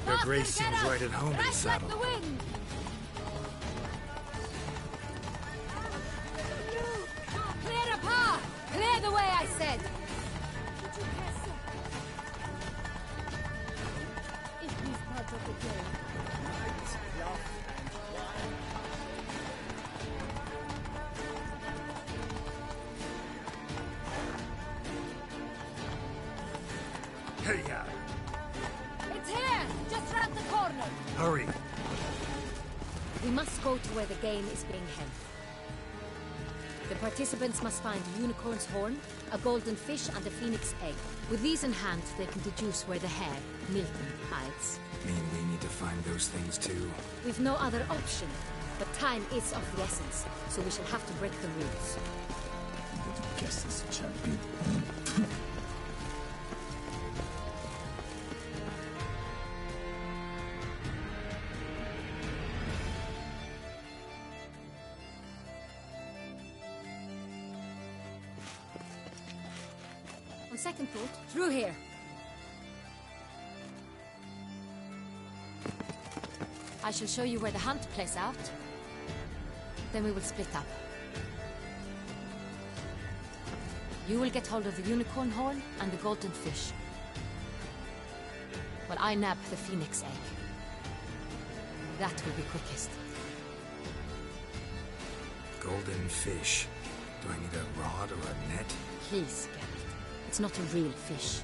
Your grace seems right at home in the saddle. Like the wind. Clear a path! Clear the way, I said! If he's part of the game. Hey, yeah. It's here! Just round the corner! Hurry. We must go to where the game is being held. The participants must find a unicorn's horn, a golden fish, and a phoenix egg. With these in hand, they can deduce where the hare, Milton, hides. Mean we need to find those things too? We've no other option, but time is of the essence, so we shall have to break the rules. Guess this champion. On second thought, through here. I shall show you where the hunt plays out. Then we will split up. You will get hold of the unicorn horn and the golden fish, while I nab the phoenix egg. That will be quickest. Golden fish. Do I need a rod or a net? Please, Garrett. It's not a real fish.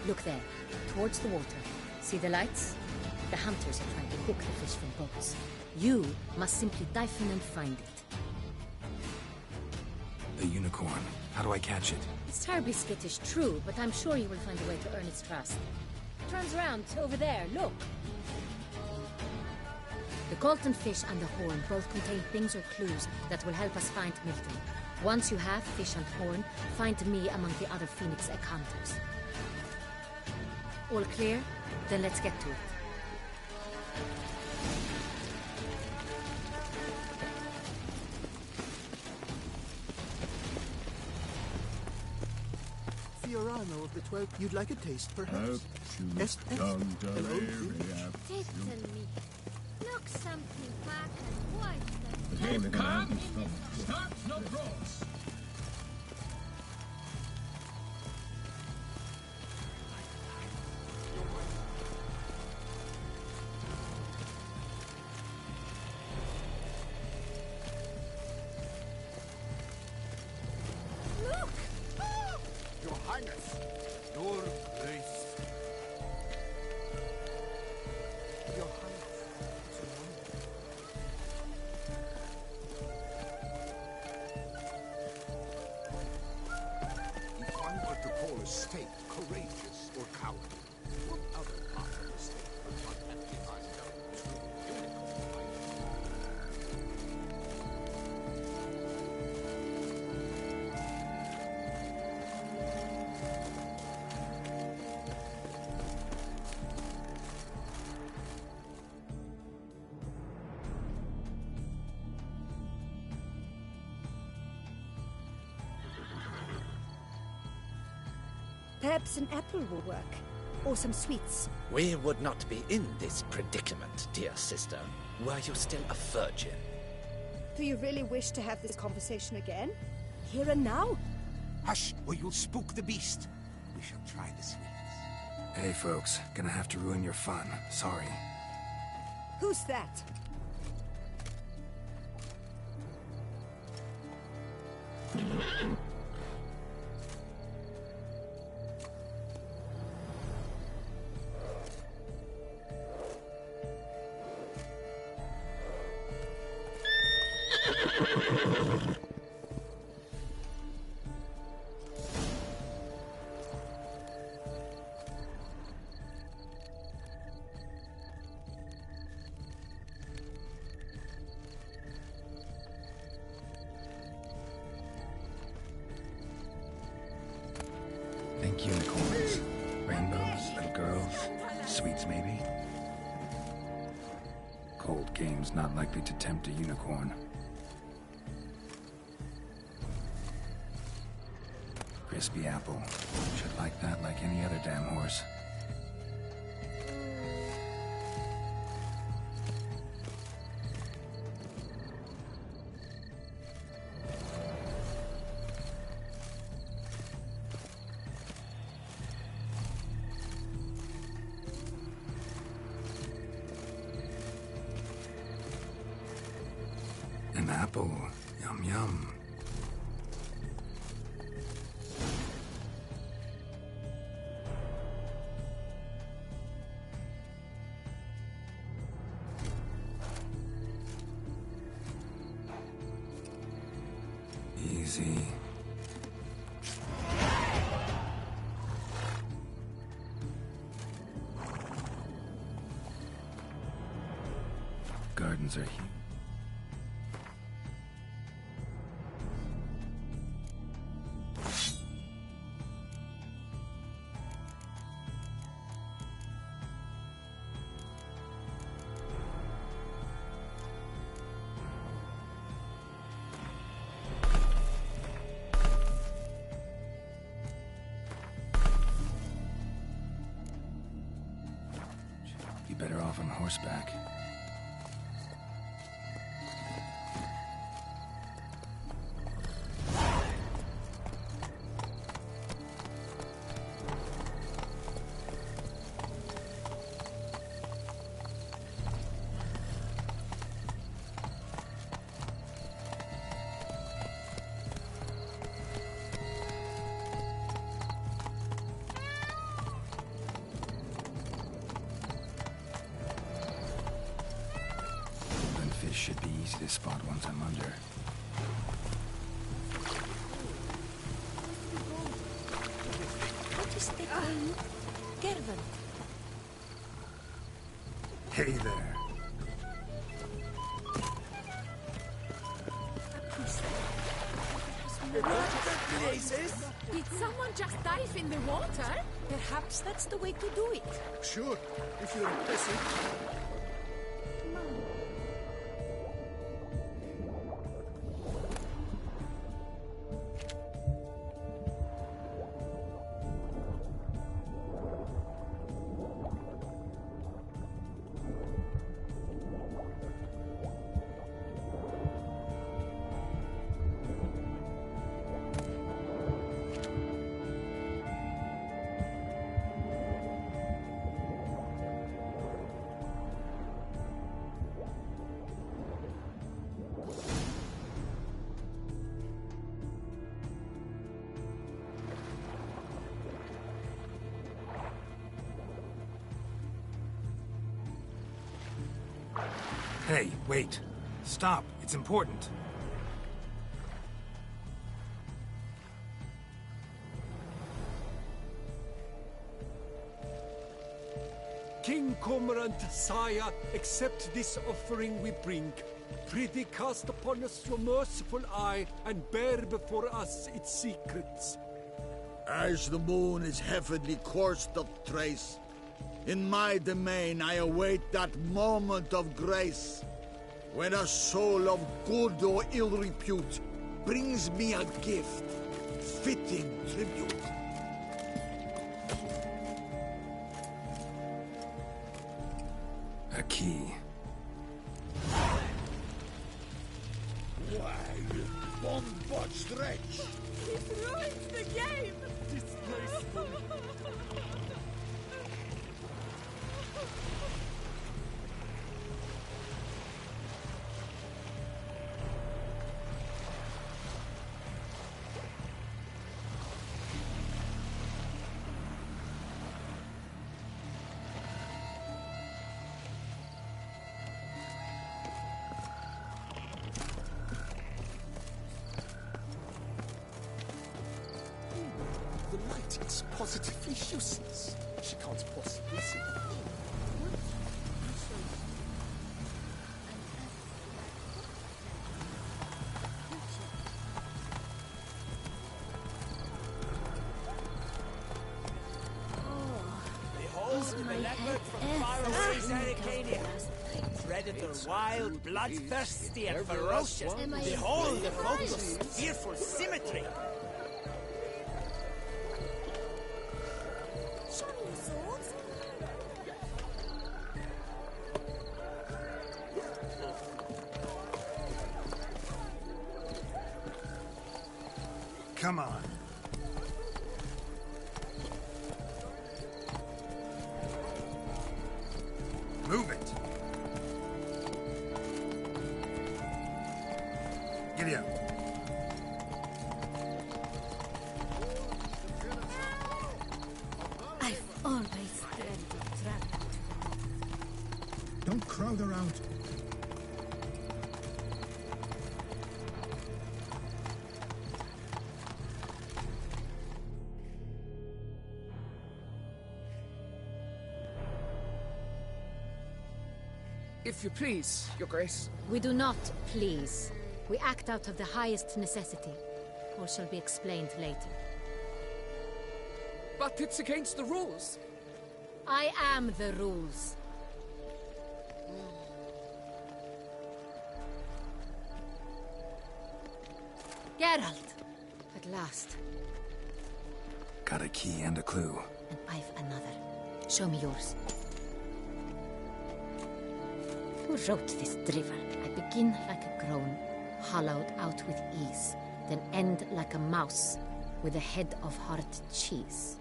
Look there, towards the water. See the lights? The hunters are trying to hook the fish from boats. You must simply dive in and find it. The unicorn. How do I catch it? It's terribly skittish, true, but I'm sure you will find a way to earn its trust. It turns around, over there, look. The golden fish and the horn both contain things or clues that will help us find Milton. Once you have fish and horn, find me among the other Phoenix Egg hunters. All clear? Then let's get to it. Fiorano of the 12. You'd like a taste, perhaps? Hello. Tickle me. Look something back and white. Start no cross. Look! state courageous or cowardly? What other part of the state would not empty myself to unicorn fighting? Perhaps an apple will work. Or some sweets. We would not be in this predicament, dear sister, were you still a virgin. Do you really wish to have this conversation again? Here and now? Hush, or you'll spook the beast. We shall try the sweets. Hey, folks. Gonna have to ruin your fun. Sorry. Who's that? Think unicorns. Rainbows, little girls. Sweets, maybe? Cold game's not likely to tempt a unicorn. Crispy apple. Should like that like any other damn horse. An apple. Yum yum. Easy. Gardens are huge. Be better off on horseback. Fish should be easy to spot once I'm under. What is the name? Gervin. Hey there. Did someone just dive in the water? Perhaps that's the way to do it. Sure, if you're impressive. Hey, wait. Stop. It's important. Incormorant Sire, accept this offering we bring. Prithee cast upon us your merciful eye, and bear before us its secrets. As the moon is heavenly course doth trace, in my domain I await that moment of grace, when a soul of good or ill repute brings me a gift, fitting tribute. A key. Why, bombard stretch! He's ruined the game! Disgraceful. The light is positively useless. She can't possibly see. Behold the leopard from faraway Arcadia. Predator wild, bloodthirsty, and ferocious. Behold the focus, fearful symmetry. Come on. Move it. Giddy up. I've always dreamt of travel. Don't crowd around. If you please, Your Grace. We do not please. We act out of the highest necessity. All shall be explained later. But it's against the rules. I am the rules. Geralt! At last. Got a key and a clue. And I've another. Show me yours. Who wrote this drivel? I begin like a groan, hollowed out with ease, then end like a mouse, with a head of hard cheese.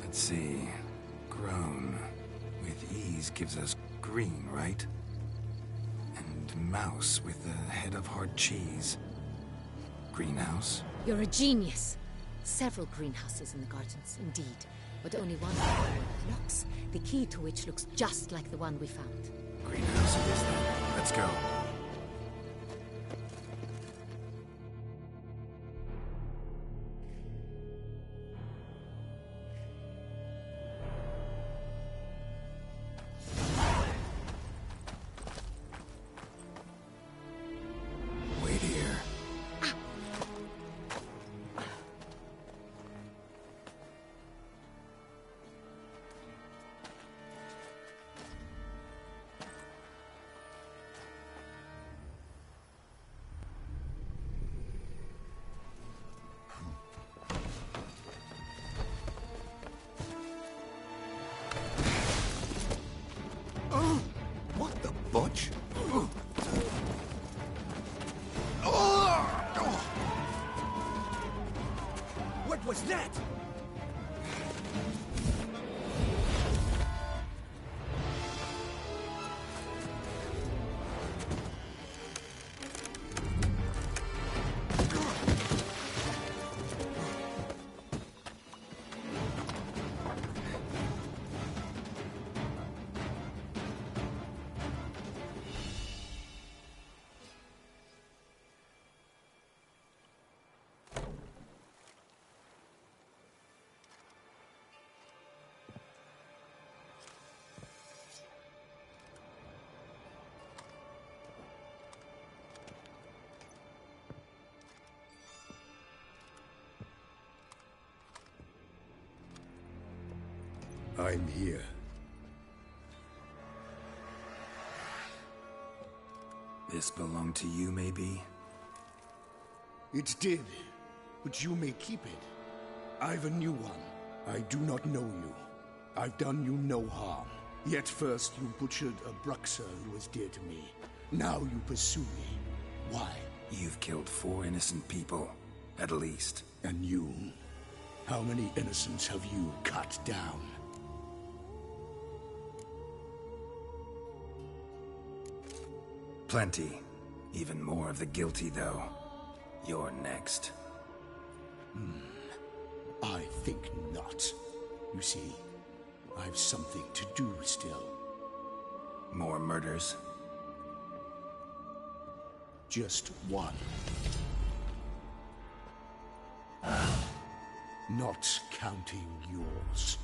Let's see. Grown. With ease gives us green, right? And mouse with the head of hard cheese. Greenhouse? You're a genius. Several greenhouses in the gardens, indeed, but only one locks, the key to which looks just like the one we found. Greenhouse it is then. Let's go. Wait here. What the butch? What was that? I'm here. This belonged to you, maybe? It did, but you may keep it. I've a new one. I do not know you. I've done you no harm. Yet first you butchered a Bruxer who was dear to me. Now you pursue me. Why? You've killed 4 innocent people, at least. And you? How many innocents have you cut down? Plenty. Even more of the guilty, though. You're next. I think not. You see, I've something to do still. More murders? Just one. Not counting yours.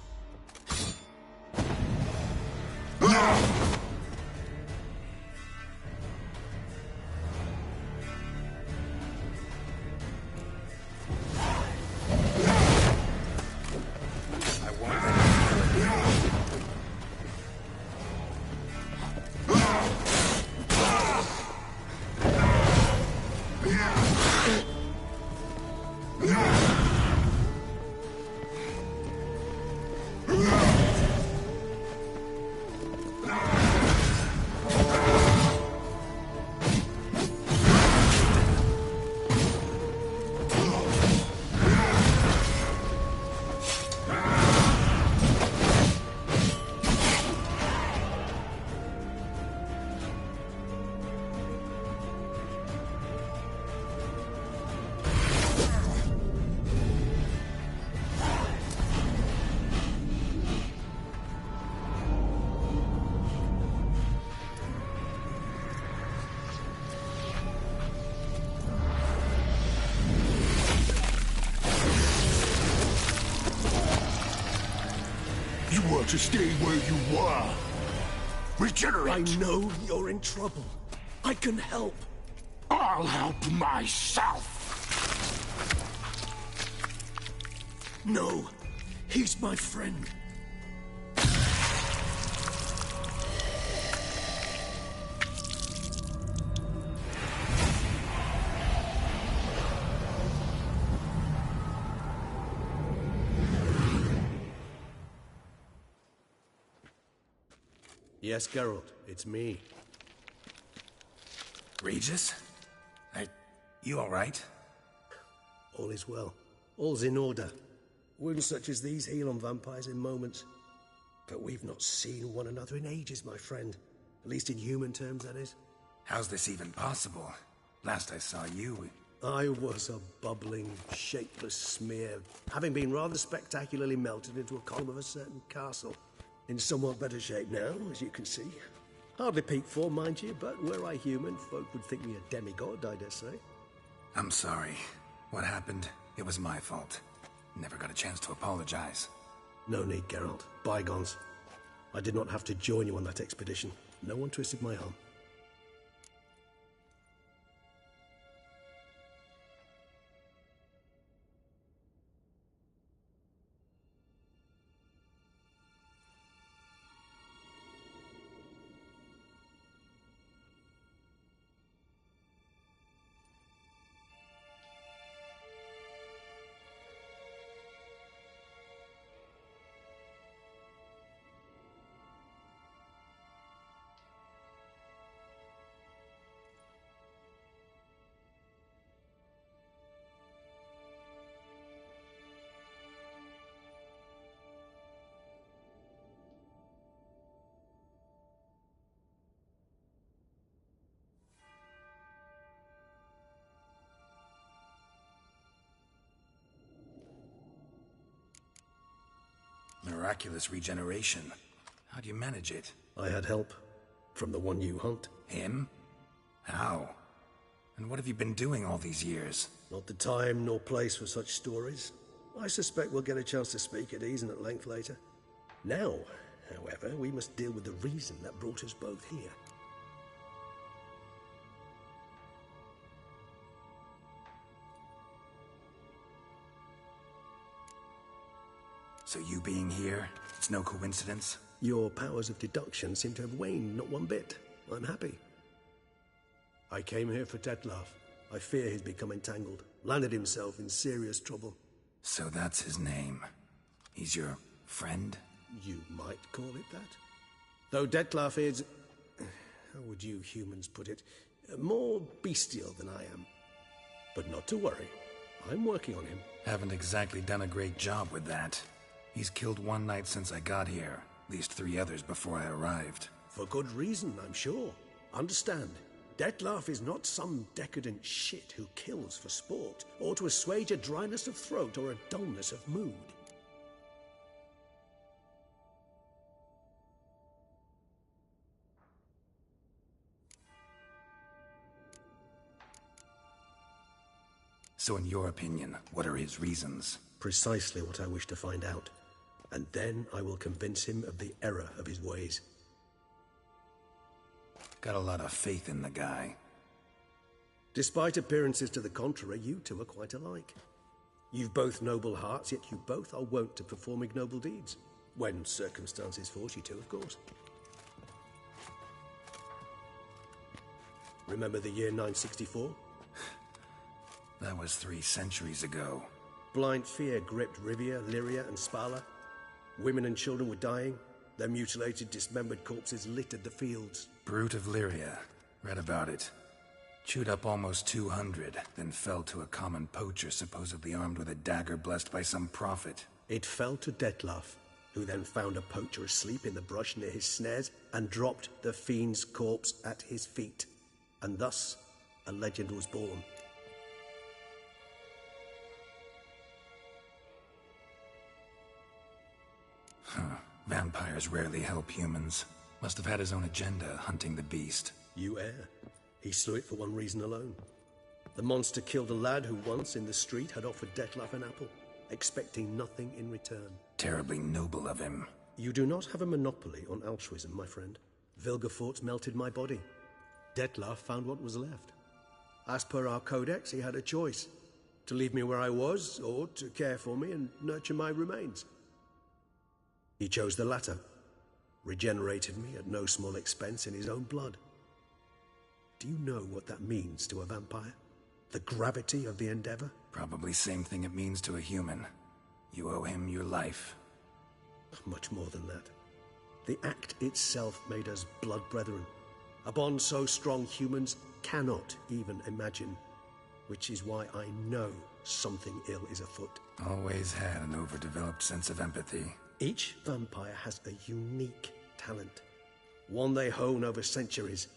You want to stay where you were. Regenerate. I know you're in trouble. I can help. I'll help myself. No, he's my friend. Yes, Geralt, it's me. Regis? You alright? All is well. All's in order. Wounds such as these heal on vampires in moments. But we've not seen one another in ages, my friend. At least in human terms, that is. How's this even possible? Last I saw you... I was a bubbling, shapeless smear, having been rather spectacularly melted into a column of a certain castle. In somewhat better shape now, as you can see. Hardly peak form, mind you, but were I human, folk would think me a demigod, I dare say. I'm sorry. What happened, it was my fault. Never got a chance to apologize. No need, Geralt. Bygones. I did not have to join you on that expedition. No one twisted my arm. Miraculous regeneration. How do you manage it? I had help. From the one you hunt. Him? How? And what have you been doing all these years? Not the time nor place for such stories. I suspect we'll get a chance to speak at ease and at length later. Now, however, we must deal with the reason that brought us both here. So you being here, it's no coincidence? Your powers of deduction seem to have waned not one bit. I'm happy. I came here for Detlaf. I fear he's become entangled, landed himself in serious trouble. So that's his name. He's your friend? You might call it that. Though Detlaf is, how would you humans put it, more bestial than I am. But not to worry. I'm working on him. Haven't exactly done a great job with that. He's killed one knight since I got here. At least 3 others before I arrived. For good reason, I'm sure. Understand, Detlaf is not some decadent shit who kills for sport, or to assuage a dryness of throat or a dullness of mood. So in your opinion, what are his reasons? Precisely what I wish to find out. And then I will convince him of the error of his ways. Got a lot of faith in the guy. Despite appearances to the contrary, you two are quite alike. You've both noble hearts, yet you both are wont to perform ignoble deeds. When circumstances force you to, of course. Remember the year 964? That was 3 centuries ago. Blind fear gripped Rivia, Lyria, and Spala. Women and children were dying. Their mutilated, dismembered corpses littered the fields. Brute of Lyria. Read about it. Chewed up almost 200, then fell to a common poacher supposedly armed with a dagger blessed by some prophet. It fell to Detlaf, who then found a poacher asleep in the brush near his snares and dropped the fiend's corpse at his feet. And thus, a legend was born. Vampires rarely help humans. Must have had his own agenda, hunting the beast. You err. He slew it for one reason alone. The monster killed a lad who once, in the street, had offered Detlaf an apple, expecting nothing in return. Terribly noble of him. You do not have a monopoly on altruism, my friend. Vilgefortz melted my body. Detlaf found what was left. As per our codex, he had a choice. To leave me where I was, or to care for me and nurture my remains. He chose the latter, regenerated me at no small expense in his own blood. Do you know what that means to a vampire? The gravity of the endeavor? Probably same thing it means to a human. You owe him your life. Much more than that. The act itself made us blood brethren. A bond so strong humans cannot even imagine. Which is why I know something ill is afoot. Always had an overdeveloped sense of empathy. Each vampire has a unique talent, one they hone over centuries.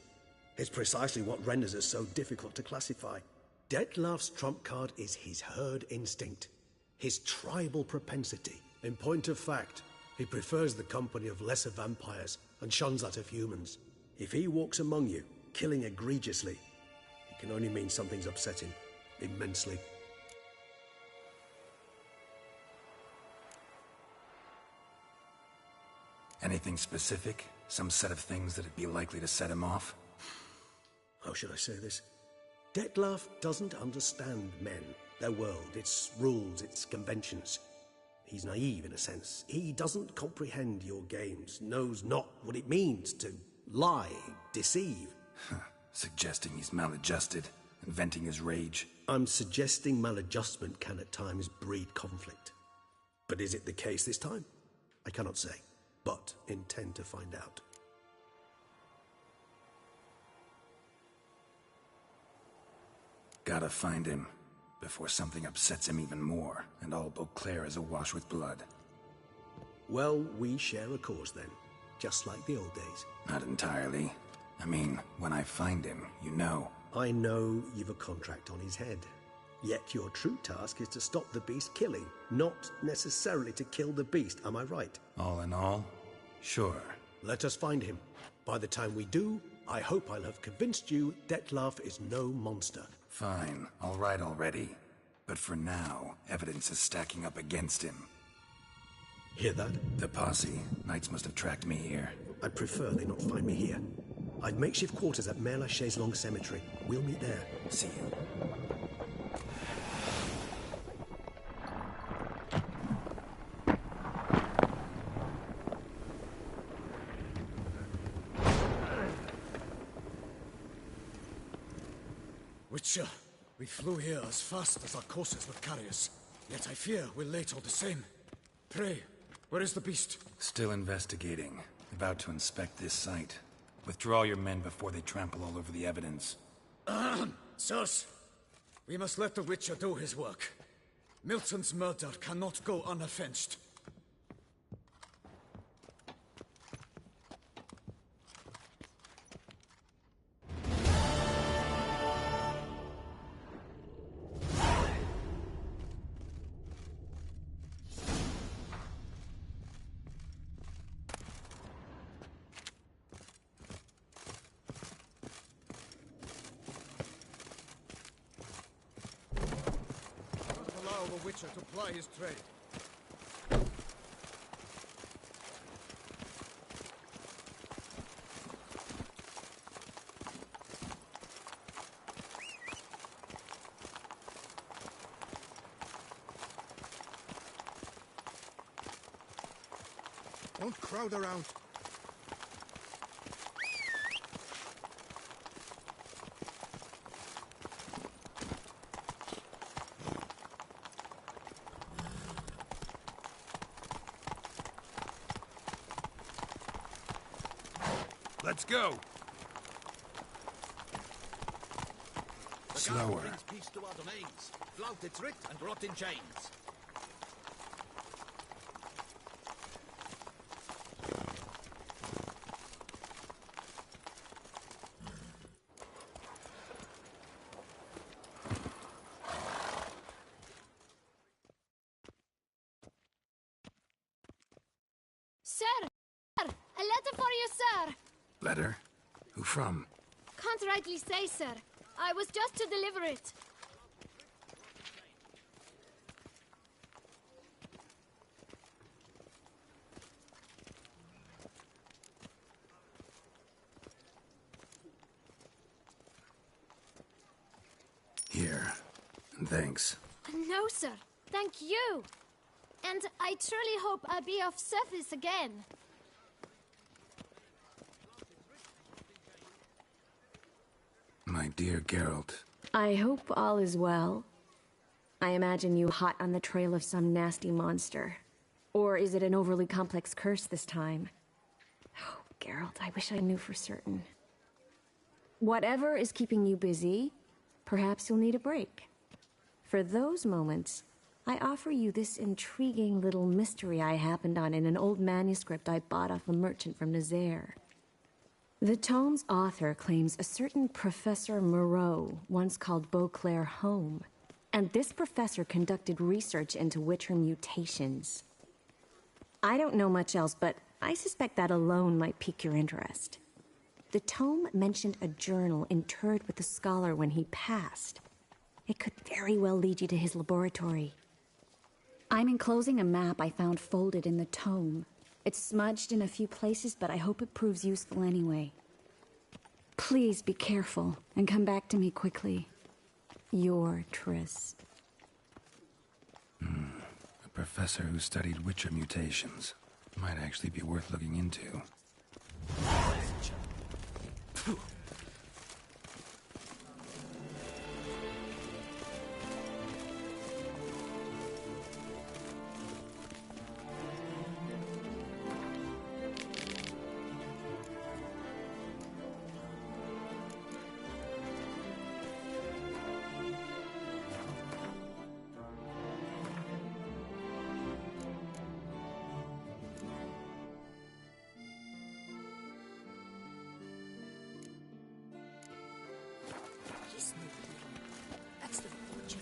It's precisely what renders us so difficult to classify. Detlaf's trump card is his herd instinct, his tribal propensity. In point of fact, he prefers the company of lesser vampires and shuns that of humans. If he walks among you, killing egregiously, it can only mean something's upsetting immensely. Anything specific? Some set of things that'd be likely to set him off? How should I say this? Detlaf doesn't understand men, their world, its rules, its conventions. He's naive in a sense. He doesn't comprehend your games, knows not what it means to lie, deceive. Suggesting he's maladjusted and venting his rage. I'm suggesting maladjustment can at times breed conflict. But is it the case this time? I cannot say, but intend to find out. Gotta find him, before something upsets him even more, and all Beauclair is awash with blood. Well, we share a cause then, just like the old days. Not entirely. I mean, when I find him, you know. I know you've a contract on his head. Yet your true task is to stop the beast killing, not necessarily to kill the beast, am I right? All in all, sure. Let us find him. By the time we do, I hope I'll have convinced you Detlaf is no monster. Fine, all right already. But for now, evidence is stacking up against him. Hear that? The posse. Knights must have tracked me here. I'd prefer they not find me here. I've makeshift quarters at Mère Lachaise Long Cemetery. We'll meet there. See you. Witcher, we flew here as fast as our courses would carry us. Yet I fear we're late all the same. Pray, where is the beast? Still investigating. About to inspect this site. Withdraw your men before they trample all over the evidence. Sirs, we must let the Witcher do his work. Milton's murder cannot go unavenged. The Witcher to ply his trade. Don't crowd around. Let's go! Slower. Brings peace to our domains. Flout its writ and rot in chains. Sir! A letter for you, sir! Letter? Who from? Can't rightly say, sir. I was just to deliver it. Here. And thanks. No, sir. Thank you. And I truly hope I'll be of service again. My dear Geralt. I hope all is well. I imagine you hot on the trail of some nasty monster. Or is it an overly complex curse this time? Oh, Geralt, I wish I knew for certain. Whatever is keeping you busy, perhaps you'll need a break. For those moments, I offer you this intriguing little mystery I happened on in an old manuscript I bought off a merchant from Nazaire. The tome's author claims a certain Professor Moreau once called Beauclair home, and this professor conducted research into Witcher mutations. I don't know much else, but I suspect that alone might pique your interest. The tome mentioned a journal interred with the scholar when he passed. It could very well lead you to his laboratory. I'm enclosing a map I found folded in the tome. It's smudged in a few places, but I hope it proves useful anyway. Please be careful and come back to me quickly. Your Triss. A professor who studied Witcher mutations. Might actually be worth looking into. That's the fortune.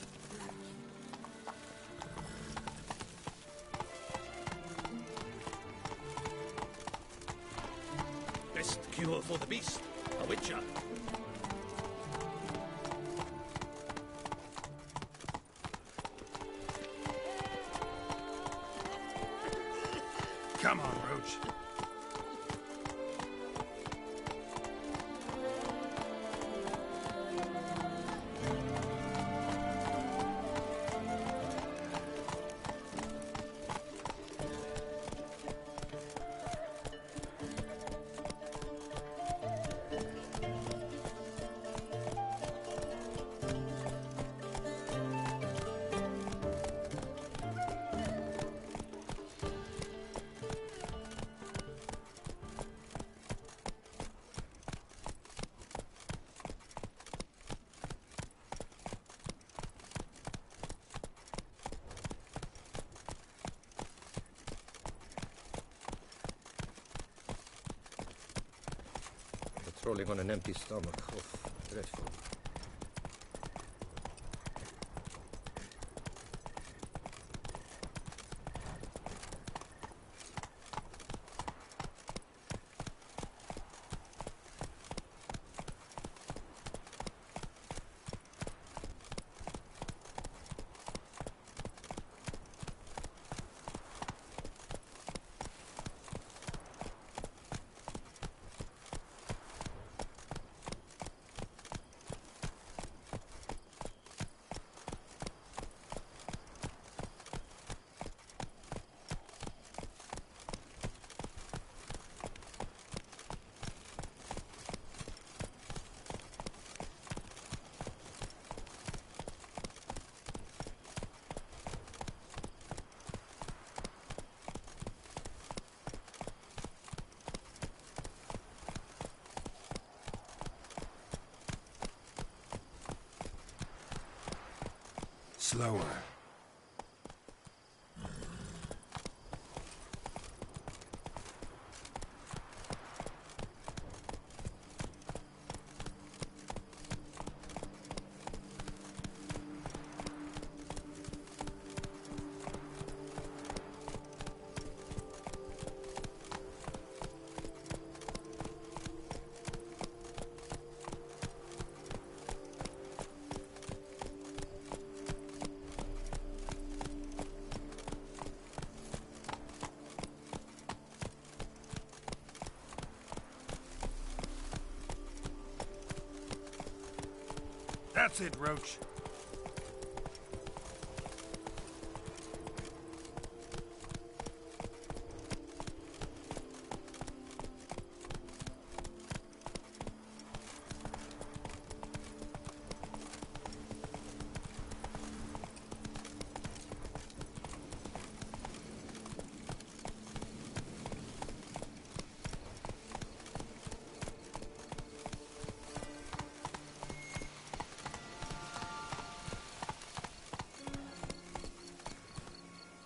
Best cure for the beast, a Witcher. Come on, Roach. Rolling on an empty stomach. Oh, dreadful. Slower. That's it, Roach.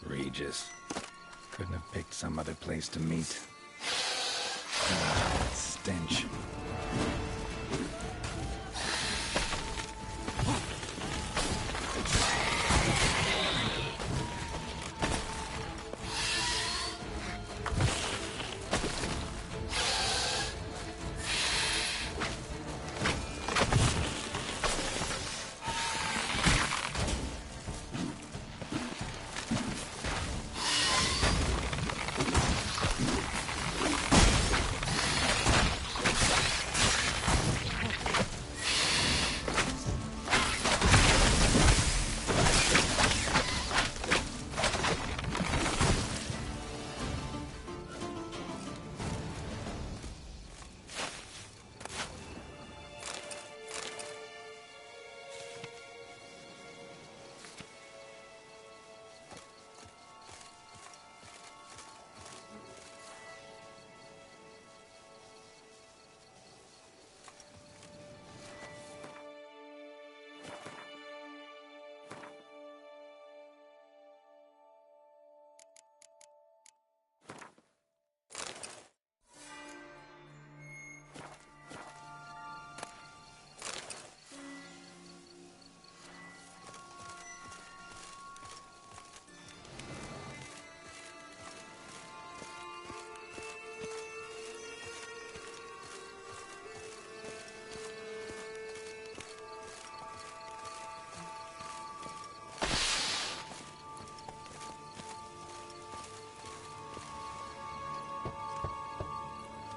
Regis. Couldn't have picked some other place to meet. Ah, stench.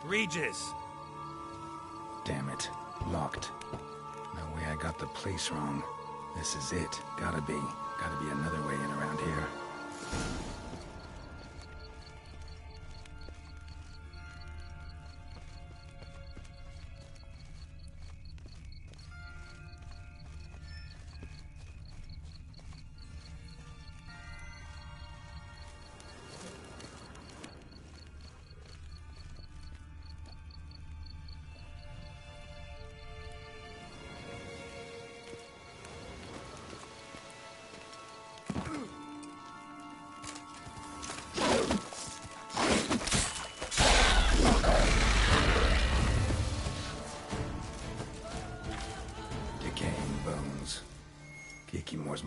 Regis! Damn it. Locked. No way I got the place wrong. This is it. Gotta be another way in around here.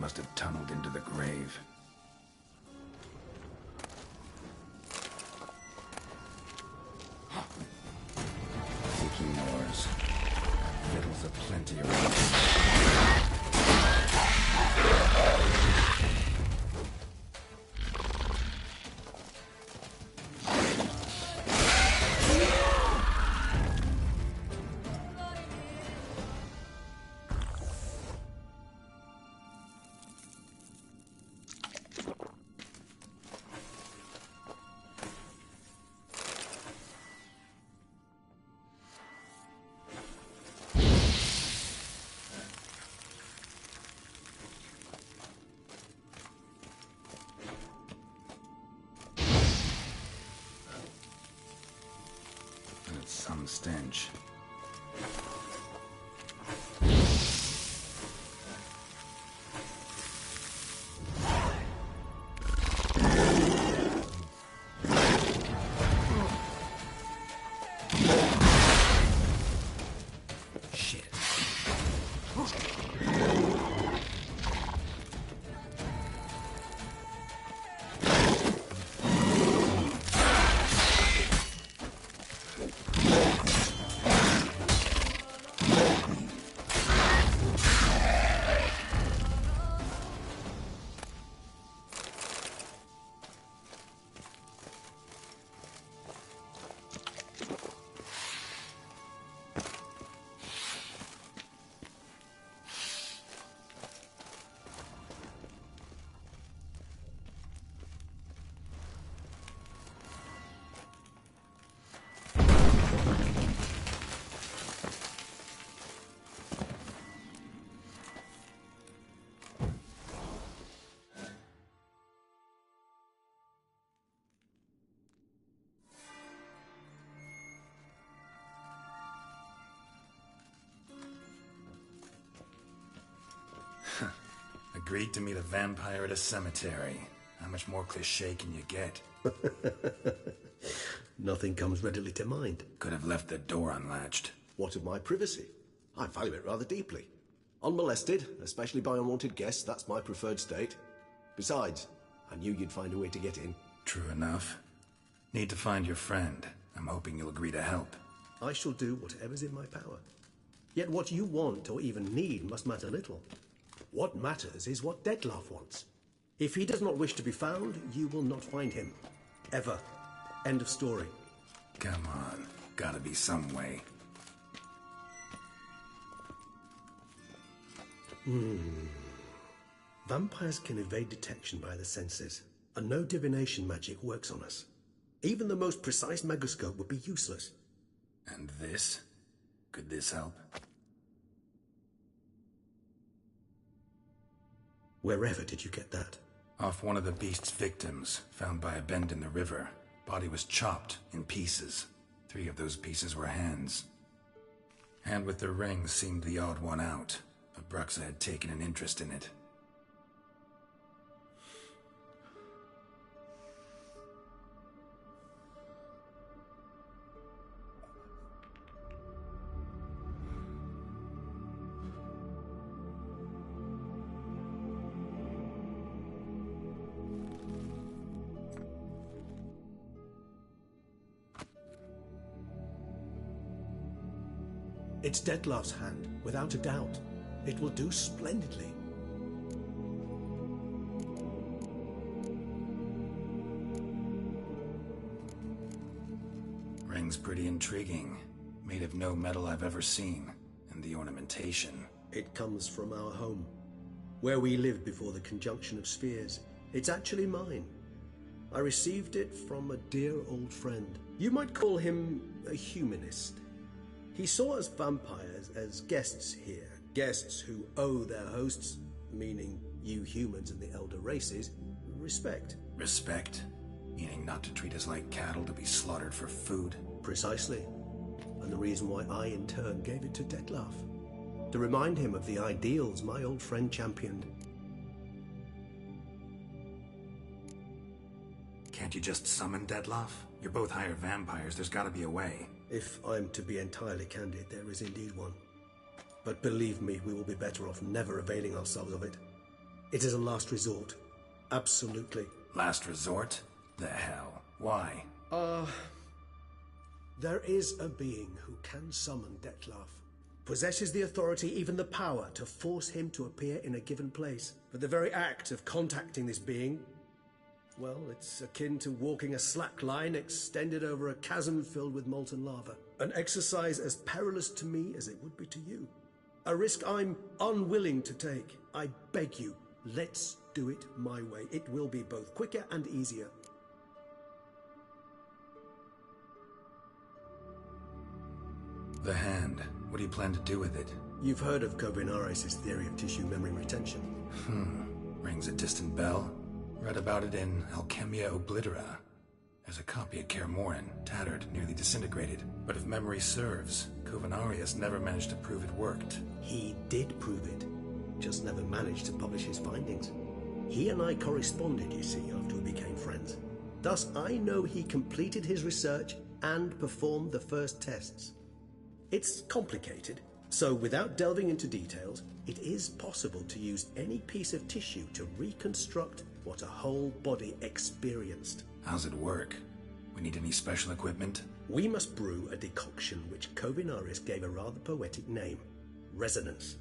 must have tunneled into the grave. Digging oars. Fiddles aplenty around. Some stench. Shit. Agreed to meet a vampire at a cemetery. How much more cliché can you get? Nothing comes readily to mind. Could have left the door unlatched. What of my privacy? I value it rather deeply. Unmolested, especially by unwanted guests, that's my preferred state. Besides, I knew you'd find a way to get in. True enough. Need to find your friend. I'm hoping you'll agree to help. I shall do whatever's in my power. Yet what you want or even need must matter little. What matters is what Dettlaff wants. If he does not wish to be found, you will not find him. Ever. End of story. Come on. Gotta be some way. Vampires can evade detection by the senses, and no divination magic works on us. Even the most precise megoscope would be useless. And this? Could this help? Wherever did you get that? Off one of the beast's victims, found by a bend in the river. Body was chopped in pieces. 3 of those pieces were hands. Hand with the ring seemed the odd one out. Abruxa had taken an interest in it. It's Dettlaff's hand, without a doubt. It will do splendidly. Ring's pretty intriguing. Made of no metal I've ever seen. And the ornamentation. It comes from our home, where we lived before the conjunction of spheres. It's actually mine. I received it from a dear old friend. You might call him a humanist. He saw us vampires as guests here. Guests who owe their hosts, meaning you humans and the elder races, respect. Respect? Meaning not to treat us like cattle to be slaughtered for food? Precisely. And the reason why I, in turn, gave it to Dettlaff. To remind him of the ideals my old friend championed. Can't you just summon Dettlaff? You're both hired vampires, there's gotta be a way. If I'm to be entirely candid, there is indeed one. But believe me, we will be better off never availing ourselves of it. It is a last resort. Absolutely. Last resort? The hell? Why? There is a being who can summon Dettlaff. Possesses the authority, even the power, to force him to appear in a given place. But the very act of contacting this being, well, it's akin to walking a slack line extended over a chasm filled with molten lava. An exercise as perilous to me as it would be to you. A risk I'm unwilling to take. I beg you, let's do it my way. It will be both quicker and easier. The hand. What do you plan to do with it? You've heard of Kovinaris' theory of tissue memory retention. Rings a distant bell. Read about it in Alchemia Oblitera. There's a copy at Kaer Morhen, tattered, nearly disintegrated. But if memory serves, Kovinaris never managed to prove it worked. He did prove it, just never managed to publish his findings. He and I corresponded, you see, after we became friends. Thus, I know he completed his research and performed the first tests. It's complicated, so without delving into details, it is possible to use any piece of tissue to reconstruct what a whole body experienced. How's it work? We need any special equipment? We must brew a decoction which Kovinaris gave a rather poetic name, resonance.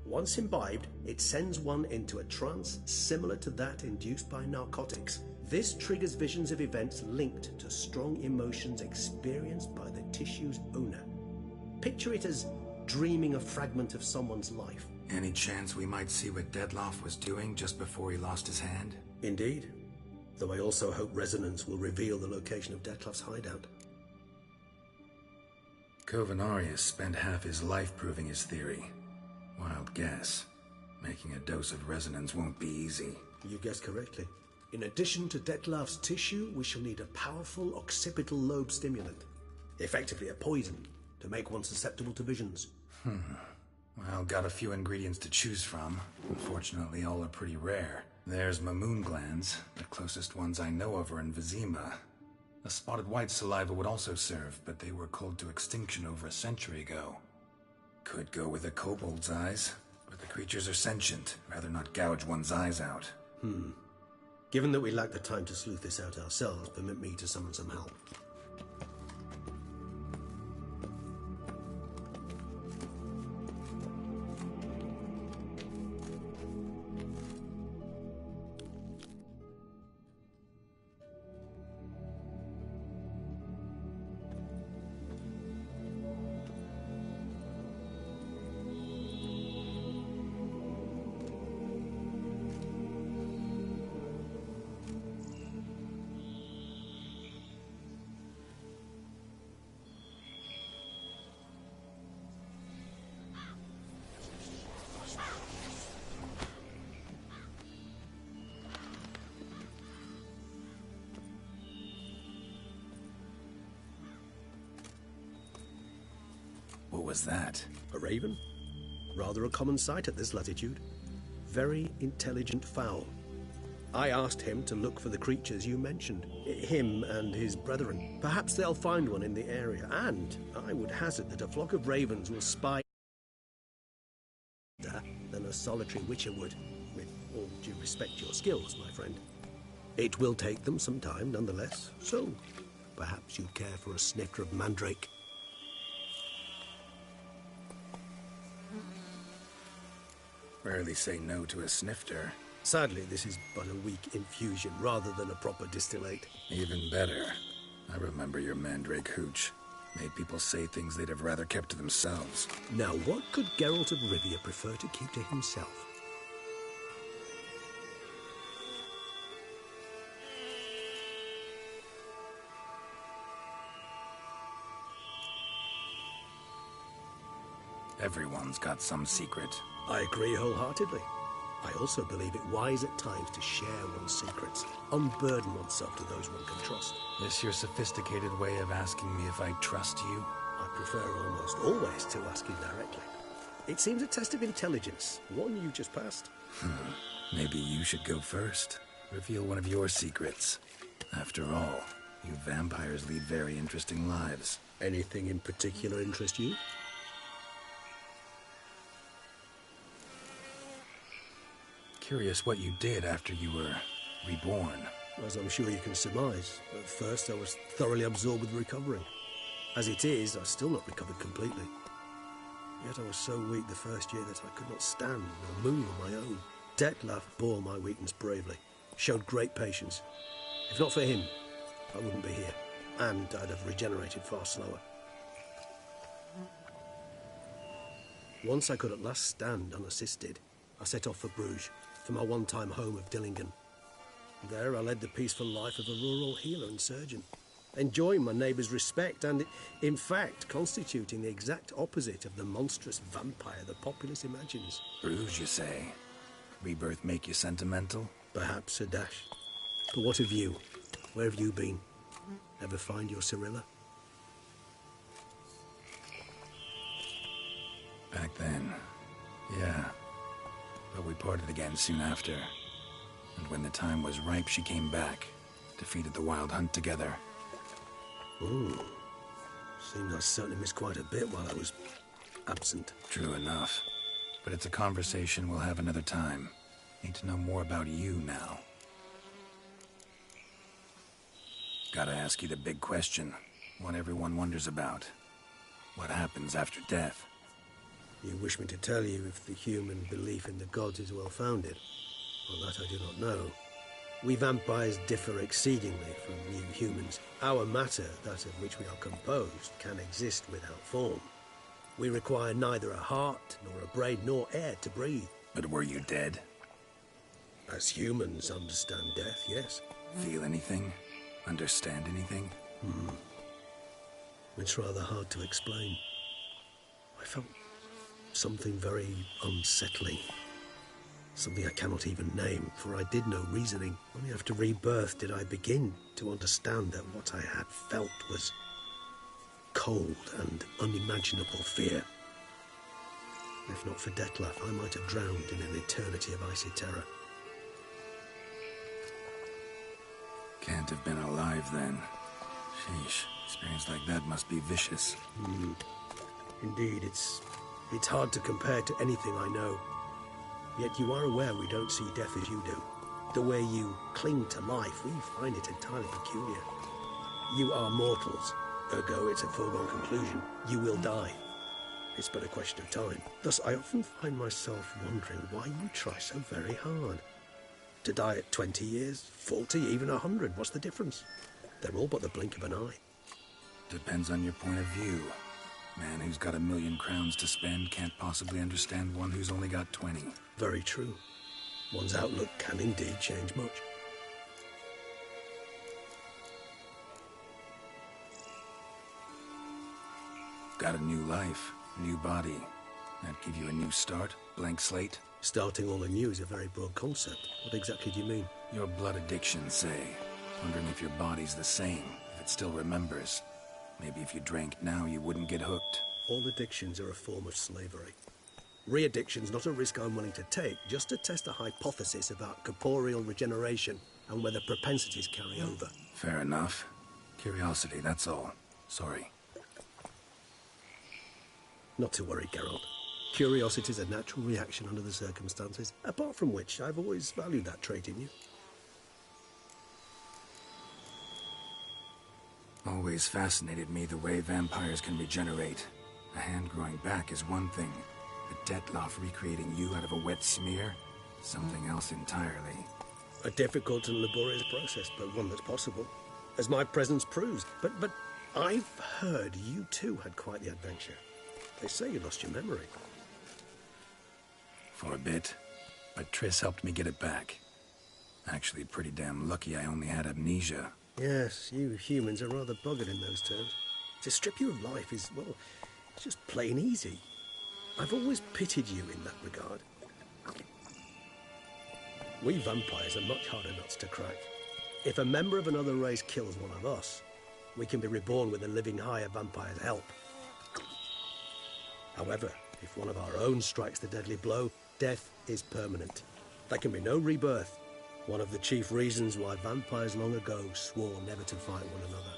Once imbibed, it sends one into a trance similar to that induced by narcotics. This triggers visions of events linked to strong emotions experienced by the tissue's owner. Picture it as dreaming a fragment of someone's life. Any chance we might see what Dettlaff was doing just before he lost his hand? Indeed. Though I also hope resonance will reveal the location of Dettlaff's hideout. Kovinaris spent half his life proving his theory. Wild guess. Making a dose of resonance won't be easy. You guessed correctly. In addition to Dettlaff's tissue, we shall need a powerful occipital lobe stimulant. Effectively a poison, to make one susceptible to visions. Well, got a few ingredients to choose from. Unfortunately, all are pretty rare. There's Mamoon glands. The closest ones I know of are in Vizima. A spotted white saliva would also serve, but they were cold to extinction over a century ago. Could go with a kobold's eyes, but the creatures are sentient. Rather not gouge one's eyes out. Given that we lack the time to sleuth this out ourselves, permit me to summon some help. What was that? A raven? Rather a common sight at this latitude. Very intelligent fowl. I asked him to look for the creatures you mentioned. Him and his brethren. Perhaps they'll find one in the area, and I would hazard that a flock of ravens will spy than a solitary witcher would, with all due respect to your skills, my friend. It will take them some time, nonetheless, so perhaps you care for a snifter of mandrake. Rarely say no to a snifter. Sadly, this is but a weak infusion rather than a proper distillate. Even better. I remember your mandrake hooch. Made people say things they'd have rather kept to themselves. Now, what could Geralt of Rivia prefer to keep to himself? Everyone's got some secret. I agree wholeheartedly. I also believe it wise at times to share one's secrets, unburden oneself to those one can trust. This your sophisticated way of asking me if I trust you? I prefer almost always to ask you directly. It seems a test of intelligence, one you just passed. Maybe you should go first. Reveal one of your secrets. After all, you vampires lead very interesting lives. Anything in particular interest you? Curious what you did after you were reborn. As I'm sure you can surmise, at first I was thoroughly absorbed with recovering. As it is, I've still not recovered completely. Yet I was so weak the first year that I could not stand or move on my own. Detlef bore my weakness bravely, showed great patience. If not for him, I wouldn't be here, and I'd have regenerated far slower. Once I could at last stand unassisted, I set off for Bruges, for my one-time home of Dillingen. There I led the peaceful life of a rural healer and surgeon, enjoying my neighbours' respect and, in fact, constituting the exact opposite of the monstrous vampire the populace imagines. Bruges, you say? Rebirth make you sentimental? Perhaps a dash. But what of you? Where have you been? Ever find your Cyrilla? Back then, yeah. But we parted again soon after. And when the time was ripe, she came back. Defeated the Wild Hunt together. Ooh. Seems I certainly missed quite a bit while I was absent. True enough. But it's a conversation we'll have another time. Need to know more about you now. Gotta ask you the big question. One everyone wonders about. What happens after death? You wish me to tell you if the human belief in the gods is well-founded? Well, that I do not know. We vampires differ exceedingly from you humans. Our matter, that of which we are composed, can exist without form. We require neither a heart, nor a brain, nor air to breathe. But were you dead? As humans understand death, yes. Feel anything? Understand anything? It's rather hard to explain. I felt something very unsettling. Something I cannot even name, for I did no reasoning. Only after rebirth did I begin to understand that what I had felt was cold and unimaginable fear. If not for Detlef, I might have drowned in an eternity of icy terror. Can't have been alive then. Sheesh, experience like that must be vicious. Indeed, it's hard to compare to anything I know. Yet you are aware we don't see death as you do. The way you cling to life, we find it entirely peculiar. You are mortals, ergo it's a foregone conclusion. You will die. It's but a question of time. Thus, I often find myself wondering why you try so very hard. To die at 20 years, 40, even 100, what's the difference? They're all but the blink of an eye. Depends on your point of view. Man who's got 1,000,000 crowns to spend can't possibly understand one who's only got 20. Very true. One's outlook can indeed change much. Got a new life, new body. That give you a new start? Blank slate? Starting all anew is a very broad concept. What exactly do you mean? Your blood addiction, say. Wondering if your body's the same, if it still remembers. Maybe if you drank now, you wouldn't get hooked. All addictions are a form of slavery. Re-addiction's not a risk I'm willing to take, just to test a hypothesis about corporeal regeneration and whether propensities carry over. Fair enough. Curiosity, that's all. Sorry. Not to worry, Geralt. Curiosity is a natural reaction under the circumstances, apart from which I've always valued that trait in you. Always fascinated me the way vampires can regenerate. A hand growing back is one thing, but Detlef recreating you out of a wet smear? Something else entirely. A difficult and laborious process, but one that's possible, as my presence proves. But I've heard you too had quite the adventure. They say you lost your memory. For a bit, but Triss helped me get it back. Actually, pretty damn lucky I only had amnesia. Yes, you humans are rather buggered in those terms. To strip you of life is, well, it's just plain easy. I've always pitied you in that regard. We vampires are much harder nuts to crack. If a member of another race kills one of us, we can be reborn with a living higher vampire's help. However, if one of our own strikes the deadly blow, death is permanent. There can be no rebirth. One of the chief reasons why vampires long ago swore never to fight one another.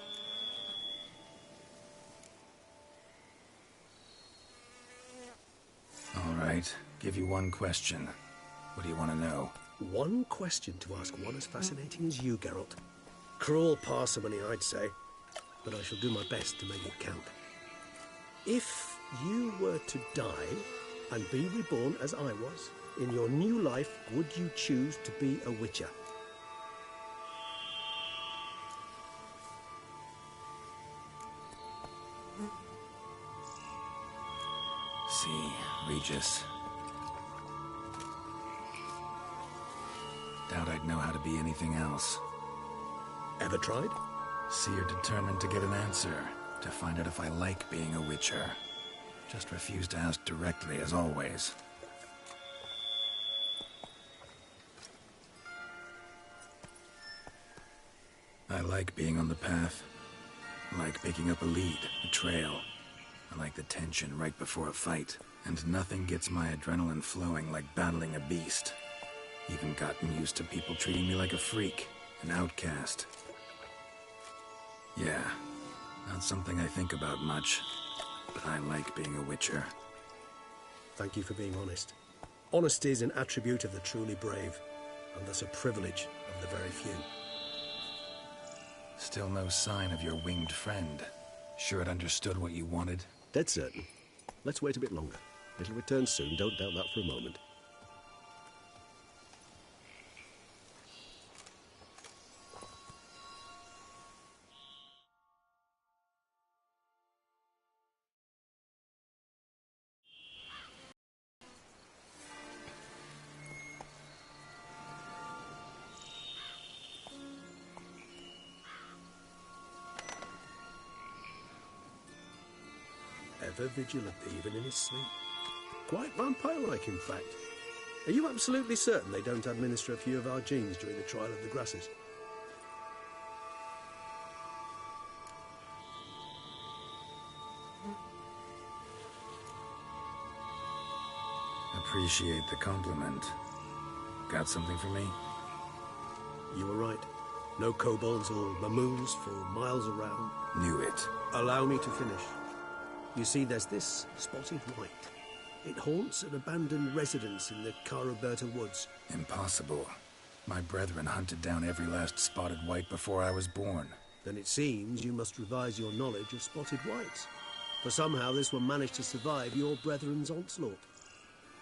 All right, give you one question. What do you want to know? One question to ask one as fascinating as you, Geralt. Cruel parsimony, I'd say, but I shall do my best to make it count. If you were to die and be reborn as I was, in your new life, would you choose to be a Witcher? See, Regis. Doubt I'd know how to be anything else. Ever tried? See, you're determined to get an answer, to find out if I like being a Witcher. Just refuse to ask directly, as always. I like being on the path. I like picking up a lead, a trail. I like the tension right before a fight. And nothing gets my adrenaline flowing like battling a beast. Even gotten used to people treating me like a freak, an outcast. Yeah, not something I think about much, but I like being a Witcher. Thank you for being honest. Honesty is an attribute of the truly brave, and thus a privilege of the very few. Still no sign of your winged friend. Sure it understood what you wanted? Dead certain. Let's wait a bit longer. It'll return soon, don't doubt that for a moment. Ever vigilant, even in his sleep. Quite vampire-like, in fact. Are you absolutely certain they don't administer a few of our genes during the trial of the grasses? Appreciate the compliment. Got something for me? You were right. No kobolds or mamoons for miles around. Knew it. Allow me to finish. You see, there's this spotted white. It haunts an abandoned residence in the Roberta woods. Impossible. My brethren hunted down every last spotted white before I was born. Then it seems you must revise your knowledge of spotted whites. For somehow this one managed to survive your brethren's onslaught.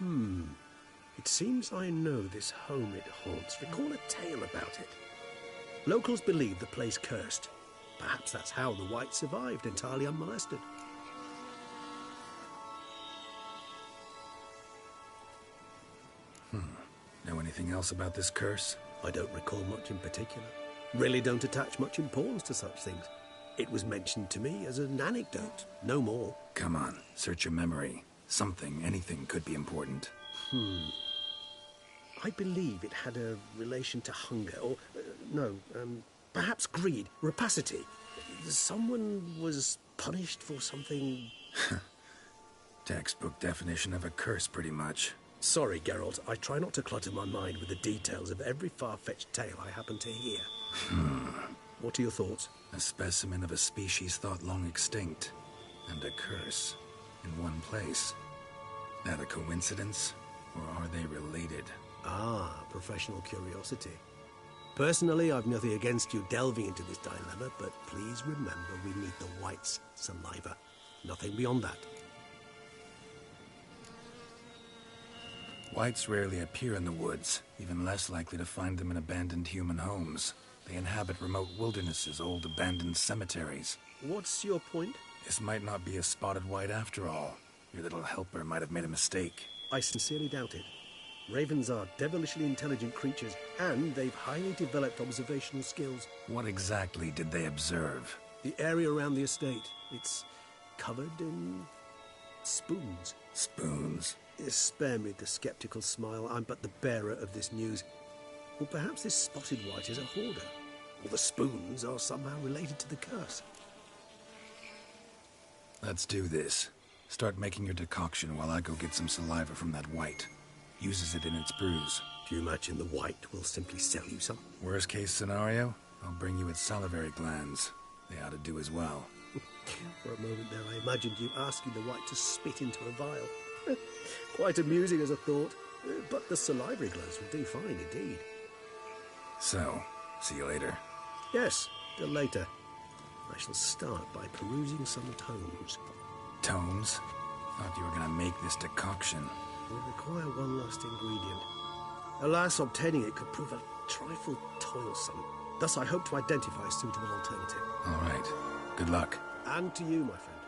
It seems I know this home it haunts. Recall a tale about it. Locals believe the place cursed. Perhaps that's how the white survived, entirely unmolested. Know anything else about this curse? I don't recall much in particular. Really don't attach much importance to such things. It was mentioned to me as an anecdote, no more. Come on, search your memory. Something, anything could be important. I believe it had a relation to hunger, or, perhaps greed, rapacity. Someone was punished for something... Textbook definition of a curse, pretty much. Sorry, Geralt, I try not to clutter my mind with the details of every far-fetched tale I happen to hear. What are your thoughts? A specimen of a species thought long extinct, and a curse in one place. That a coincidence, or are they related? Ah, professional curiosity. Personally, I've nothing against you delving into this dilemma, but please remember we need the white's saliva. Nothing beyond that. Whites rarely appear in the woods, even less likely to find them in abandoned human homes. They inhabit remote wildernesses, old abandoned cemeteries. What's your point? This might not be a spotted white after all. Your little helper might have made a mistake. I sincerely doubt it. Ravens are devilishly intelligent creatures, and they've highly developed observational skills. What exactly did they observe? The area around the estate. It's covered in... spoons. Spoons? Spare me the skeptical smile. I'm but the bearer of this news. Or perhaps this spotted white is a hoarder. Or the spoons are somehow related to the curse. Let's do this. Start making your decoction while I go get some saliva from that white. Uses it in its brews. Do you imagine the white will simply sell you some? Worst case scenario, I'll bring you its salivary glands. They ought to do as well. For a moment there, I imagined you asking the white to spit into a vial. Quite amusing as a thought. But the salivary glands will do fine indeed. So, see you later. Yes, till later. I shall start by perusing some tomes. Tomes? Thought you were gonna make this decoction. We require one last ingredient. Alas, obtaining it could prove a trifle toilsome. Thus, I hope to identify a suitable alternative. All right. Good luck. And to you, my friend.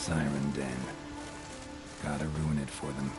Siren Den. Gotta ruin it for them.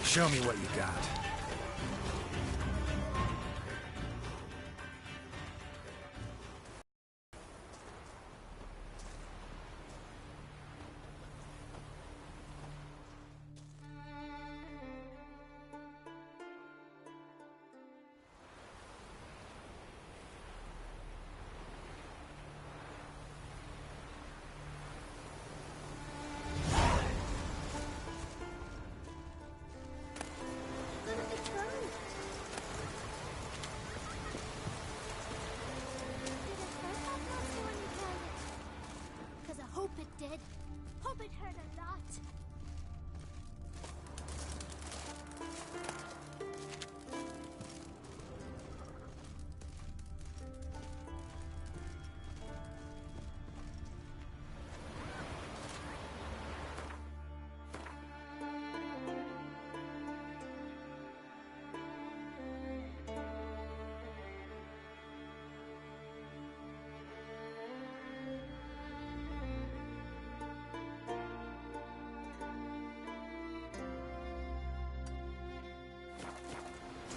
Show me what you got. Did. Hope it hurt a lot.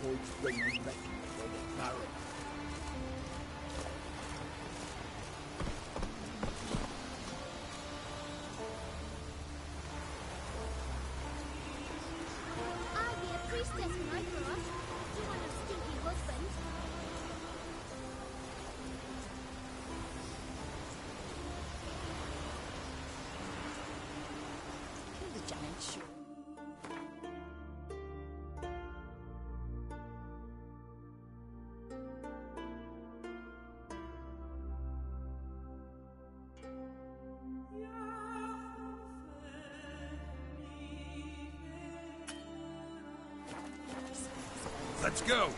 Towards the making of the barrel. I'll be a priestess when I grow up. You want a stinky husband? Kill the giant, sure. Let's go!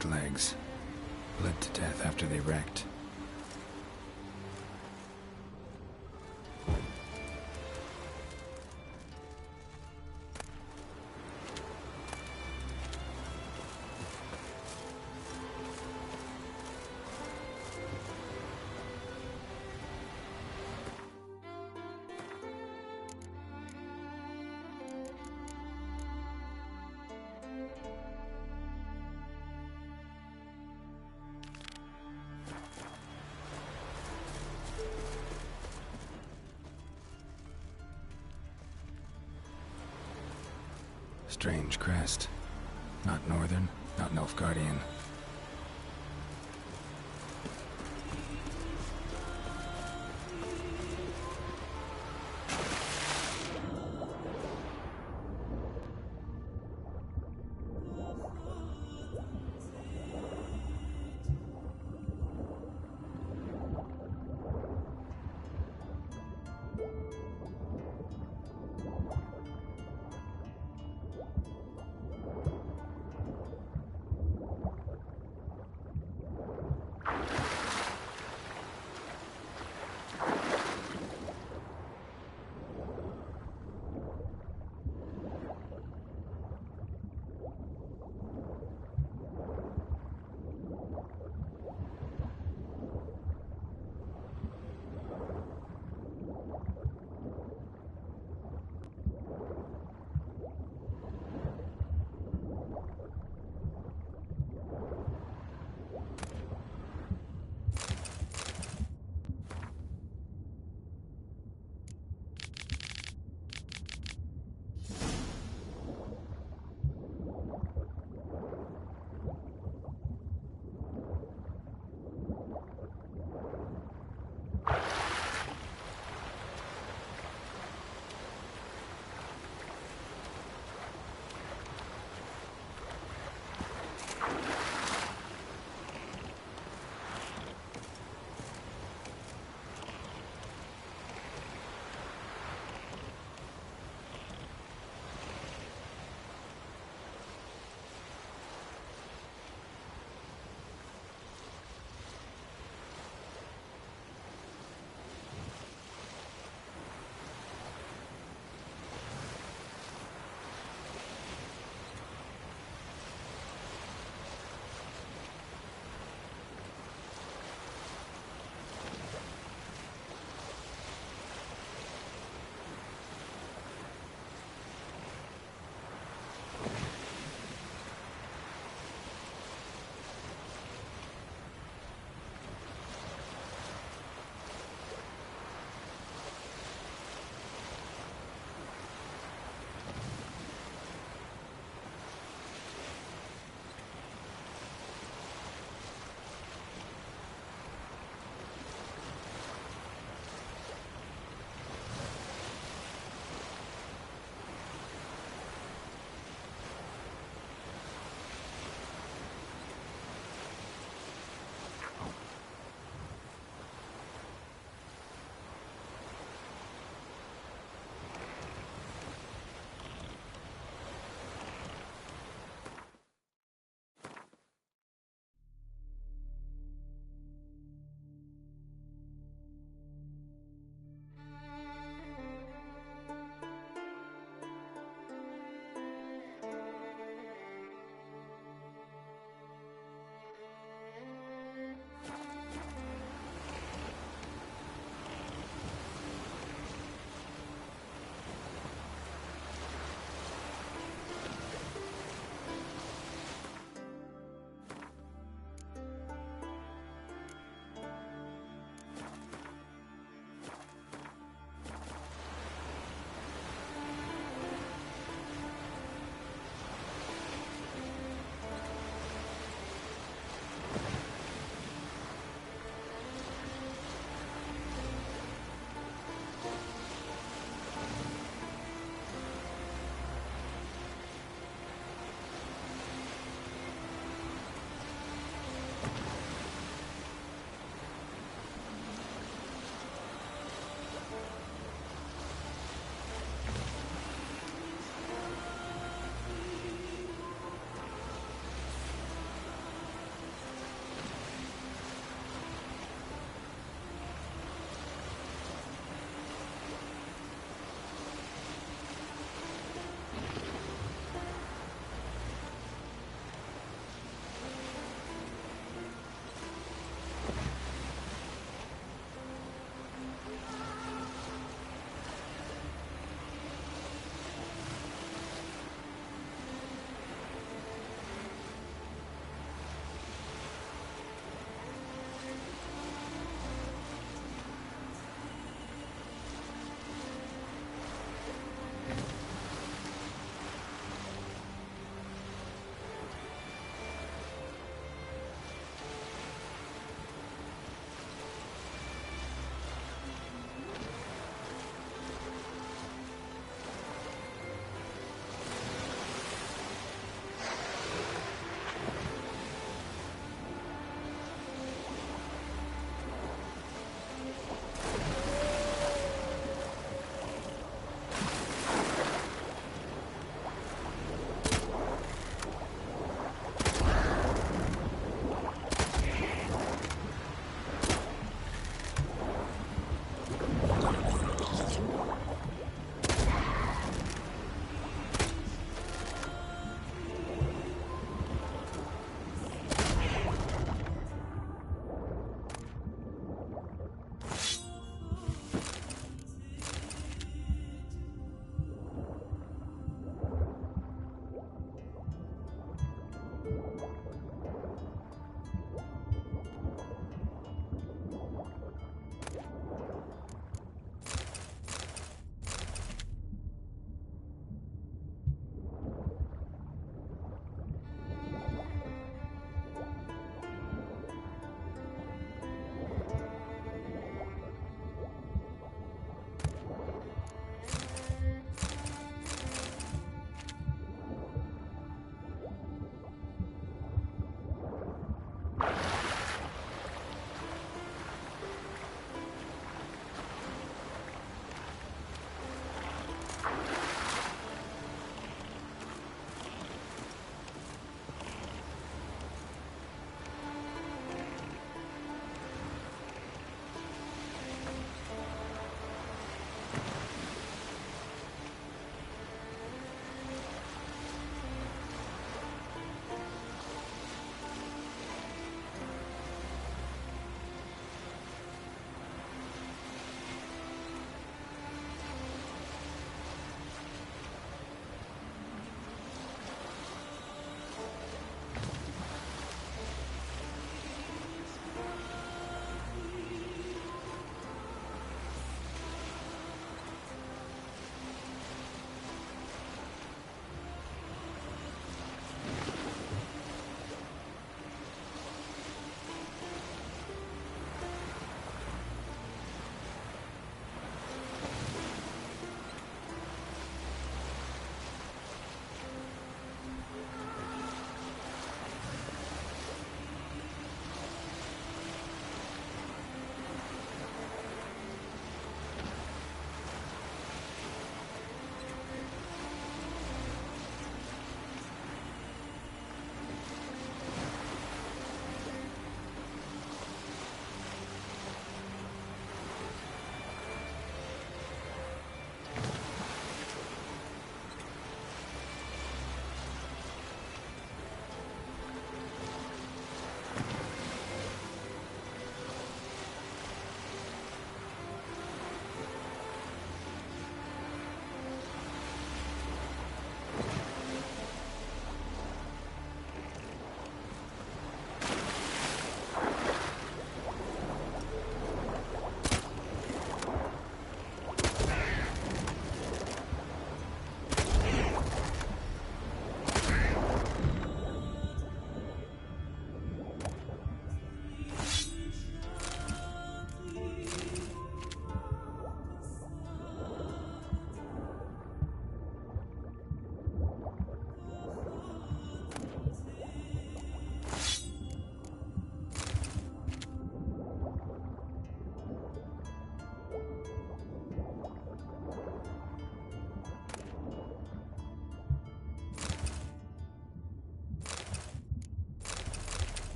smashed legs. Bled to death after they wrecked. Strange crest. Not Northern, not Nilfgaardian.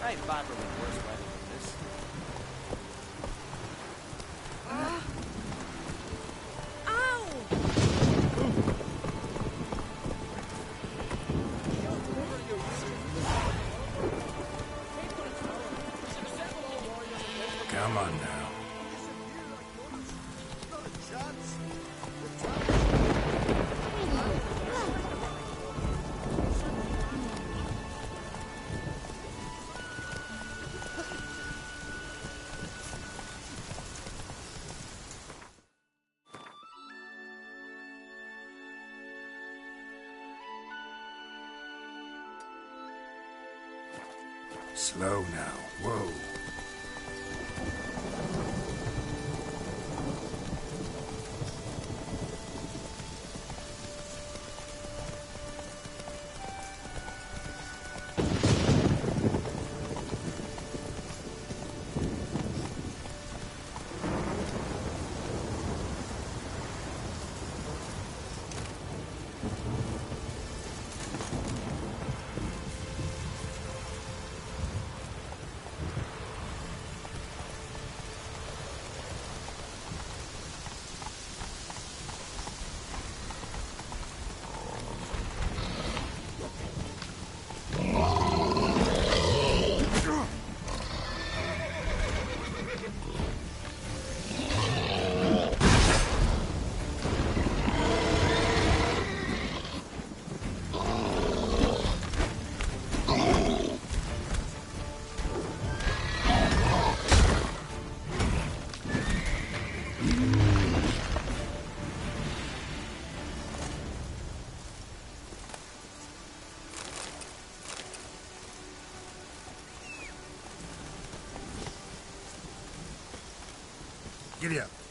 I ain't bothered with worse weather than this. Come on now. Slow now. Whoa. Giddy up.